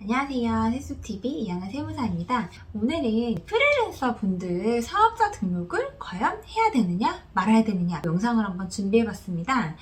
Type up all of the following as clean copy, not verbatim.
안녕하세요. 세수TV 이하나 세무사입니다. 오늘은 프리랜서 분들 사업자 등록을 과연 해야 되느냐 말아야 되느냐 영상을 한번 준비해봤습니다.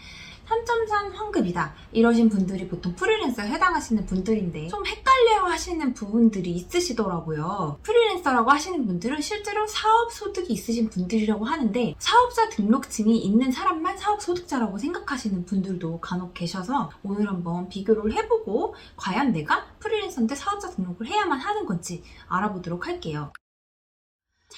3.3 환급이다 이러신 분들이 보통 프리랜서에 해당하시는 분들인데 좀 헷갈려 하시는 부분들이 있으시더라고요. 프리랜서라고 하시는 분들은 실제로 사업소득이 있으신 분들이라고 하는데 사업자 등록증이 있는 사람만 사업소득자라고 생각하시는 분들도 간혹 계셔서 오늘 한번 비교를 해보고 과연 내가 프리랜서인데 사업자 등록을 해야만 하는 건지 알아보도록 할게요.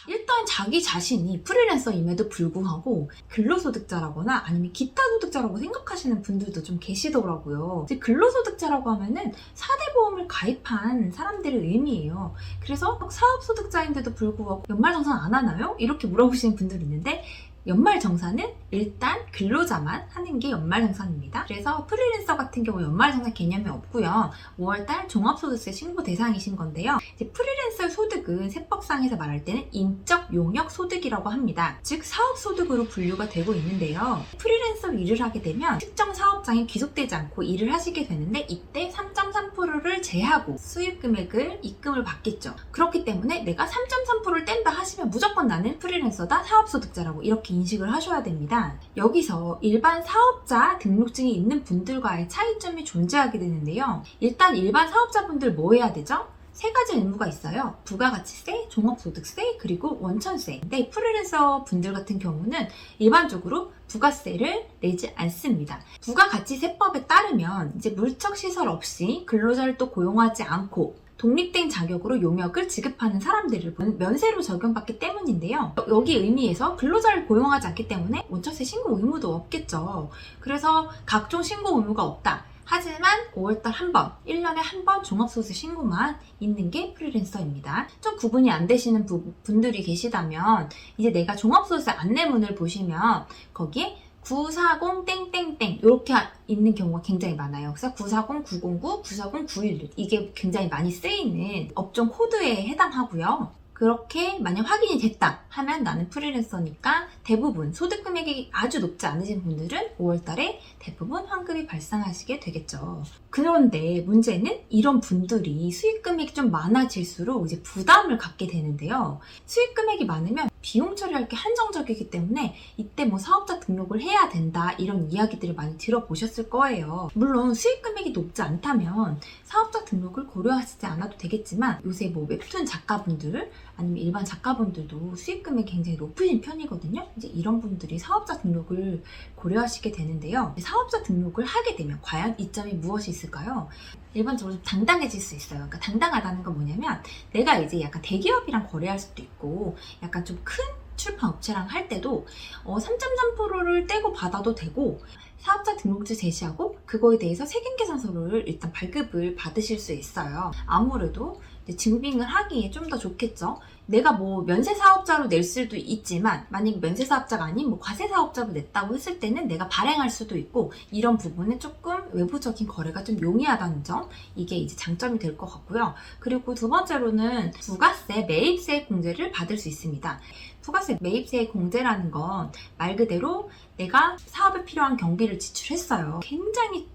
일단 자기 자신이 프리랜서임에도 불구하고 근로소득자라거나 아니면 기타 소득자라고 생각하시는 분들도 좀 계시더라고요. 이제 근로소득자라고 하면은 4대 보험을 가입한 사람들의 의미예요. 그래서 사업소득자인데도 불구하고 연말정산 안 하나요? 이렇게 물어보시는 분들이 있는데 연말정산은 일단 근로자만 하는 게 연말정산입니다. 그래서 프리랜서 같은 경우 연말정산 개념이 없고요. 5월달 종합소득세 신고 대상이신 건데요. 이제 프리랜서 소득은 세법상에서 말할 때는 인적 용역 소득이라고 합니다. 즉 사업소득으로 분류가 되고 있는데요. 프리랜서로 일을 하게 되면 특정 사업장에 귀속되지 않고 일을 하시게 되는데 이때 3.3%를 제하고 수입 금액을 입금을 받겠죠. 그렇기 때문에 내가 3.3%를 뗀다 하시면 무조건 나는 프리랜서다 사업소득자라고 이렇게 인식을 하셔야 됩니다. 여기서 일반 사업자 등록증이 있는 분들과의 차이점이 존재하게 되는데요. 일단 일반 사업자분들 뭐 해야 되죠? 세 가지 의무가 있어요. 부가가치세, 종합소득세, 그리고 원천세. 근데 프리랜서 분들 같은 경우는 일반적으로 부가세를 내지 않습니다. 부가가치세법에 따르면 이제 물적시설 없이 근로자를 또 고용하지 않고 독립된 자격으로 용역을 지급하는 사람들을 면세로 적용받기 때문인데요. 여기 의미에서 근로자를 고용하지 않기 때문에 원천세 신고 의무도 없겠죠. 그래서 각종 신고 의무가 없다. 하지만 5월달 한 번, 1년에 한 번 종합소득세 신고만 있는 게 프리랜서입니다. 좀 구분이 안 되시는 분들이 계시다면 이제 내가 종합소득세 안내문을 보시면 거기에 940땡땡땡 이렇게 있는 경우가 굉장히 많아요. 그래서 940, 909, 940, 911 이게 굉장히 많이 쓰이는 업종 코드에 해당하고요. 그렇게 만약 확인이 됐다 하면 나는 프리랜서니까 대부분 소득 금액이 아주 높지 않으신 분들은 5월달에 대부분 환급이 발생하시게 되겠죠. 그런데 문제는 이런 분들이 수익 금액이 좀 많아질수록 이제 부담을 갖게 되는데요. 수익 금액이 많으면 비용 처리할 게 한정적이기 때문에 이때 뭐 사업자 등록을 해야 된다 이런 이야기들을 많이 들어보셨을 거예요. 물론 수익 금액이 높지 않다면 사업자 등록을 고려하시지 않아도 되겠지만 요새 뭐 웹툰 작가분들 아니면 일반 작가분들도 수익 금액이 굉장히 높으신 편이거든요. 이제 이런 분들이 사업자 등록을 고려하시게 되는데요. 사업자 등록을 하게 되면 과연 이점이 무엇이 있을까요? 일반적으로 좀 당당해질 수 있어요. 그러니까 당당하다는 건 뭐냐면 내가 이제 약간 대기업이랑 거래할 수도 있고 약간 좀 큰 출판 업체랑 할 때도 3.3%를 떼고 받아도 되고 사업자 등록주 제시하고 그거에 대해서 세금계산서를 일단 발급을 받으실 수 있어요. 아무래도 증빙을 하기에 좀 더 좋겠죠. 내가 뭐 면세사업자로 낼 수도 있지만 만약에 면세사업자가 아닌 뭐 과세사업자로 냈다고 했을 때는 내가 발행할 수도 있고 이런 부분은 조금 외부적인 거래가 좀 용이하다는 점 이게 이제 장점이 될 것 같고요. 그리고 두 번째로는 부가세 매입세 공제를 받을 수 있습니다. 부가세 매입세 공제라는 건 말 그대로 내가 사업에 필요한 경비를 지출했어요. 굉장히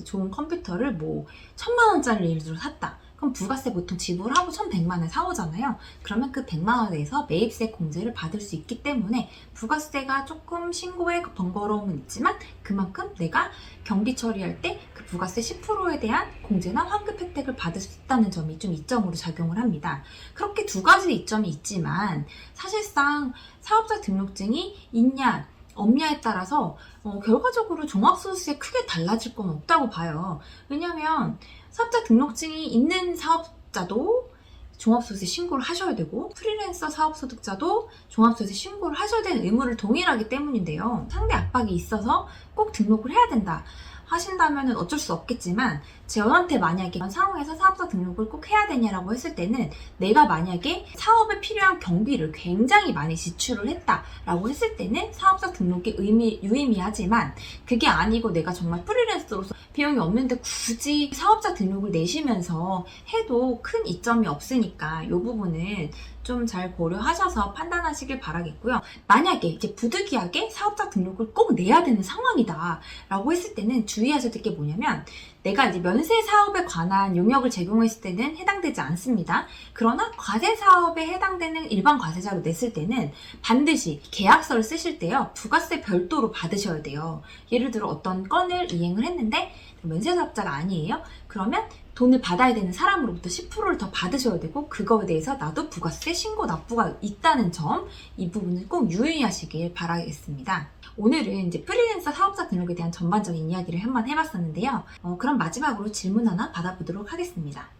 좋은 컴퓨터를 뭐 1,000만 원짜리를 예를 들어 샀다. 그럼 부가세 보통 지불하고 1,100만 원 사오잖아요. 그러면 그 100만 원에 대해서 매입세 공제를 받을 수 있기 때문에 부가세가 조금 신고에 번거로움은 있지만 그만큼 내가 경비 처리할 때 그 부가세 10%에 대한 공제나 환급 혜택을 받을 수 있다는 점이 좀 이점으로 작용을 합니다. 그렇게 두 가지 이점이 있지만 사실상 사업자 등록증이 있냐 없냐에 따라서 결과적으로 종합소득세 크게 달라질 건 없다고 봐요. 왜냐하면 사업자 등록증이 있는 사업자도 종합소득세 신고를 하셔야 되고 프리랜서 사업소득자도 종합소득세 신고를 하셔야 되는 의무를 동일하기 때문인데요. 상대 압박이 있어서 꼭 등록을 해야 된다 하신다면 어쩔 수 없겠지만 저한테 만약에 이런 상황에서 사업자 등록을 꼭 해야 되냐라고 했을 때는 내가 만약에 사업에 필요한 경비를 굉장히 많이 지출을 했다라고 했을 때는 사업자 등록이 유의미하지만 그게 아니고 내가 정말 프리랜서로서 비용이 없는데 굳이 사업자 등록을 내시면서 해도 큰 이점이 없으니까 이 부분은 좀 잘 고려하셔서 판단하시길 바라겠고요. 만약에 이제 부득이하게 사업자 등록을 꼭 내야 되는 상황이다 라고 했을 때는 주의하셔야 될 게 뭐냐면, 내가 이제 면세 사업에 관한 용역을 제공했을 때는 해당되지 않습니다. 그러나 과세 사업에 해당되는 일반 과세자로 냈을 때는 반드시 계약서를 쓰실 때요, 부가세 별도로 받으셔야 돼요. 예를 들어 어떤 건을 이행을 했는데 면세 사업자가 아니에요? 그러면 돈을 받아야 되는 사람으로부터 10%를 더 받으셔야 되고, 그거에 대해서 나도 부가세 신고 납부가 있다는 점, 이 부분을 꼭 유의하시길 바라겠습니다. 오늘은 이제 프리랜서 사업자 등록에 대한 전반적인 이야기를 한번 해봤었는데요. 그럼 마지막으로 질문 하나 받아보도록 하겠습니다.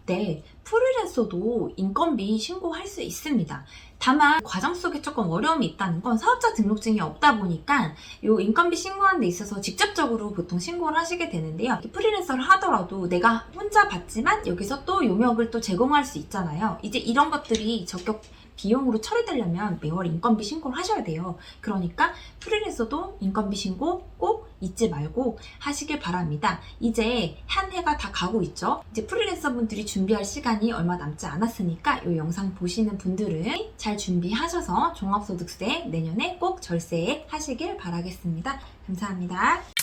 네, 프리랜서도 인건비 신고할 수 있습니다. 다만 과정 속에 조금 어려움이 있다는 건, 사업자 등록증이 없다 보니까 이 인건비 신고하는 데 있어서 직접적으로 보통 신고를 하시게 되는데요. 프리랜서를 하더라도 내가 혼자 받지만 여기서 또 용역을 또 제공할 수 있잖아요. 이제 이런 것들이 적격 비용으로 처리되려면 매월 인건비 신고를 하셔야 돼요. 그러니까 프리랜서도 인건비 신고 꼭 잊지 말고 하시길 바랍니다. 이제 한 해가 다 가고 있죠. 이제 프리랜서 분들이 준비할 시간이 얼마 남지 않았으니까 이 영상 보시는 분들은 잘 준비하셔서 종합소득세 내년에 꼭 절세 하시길 바라겠습니다. 감사합니다.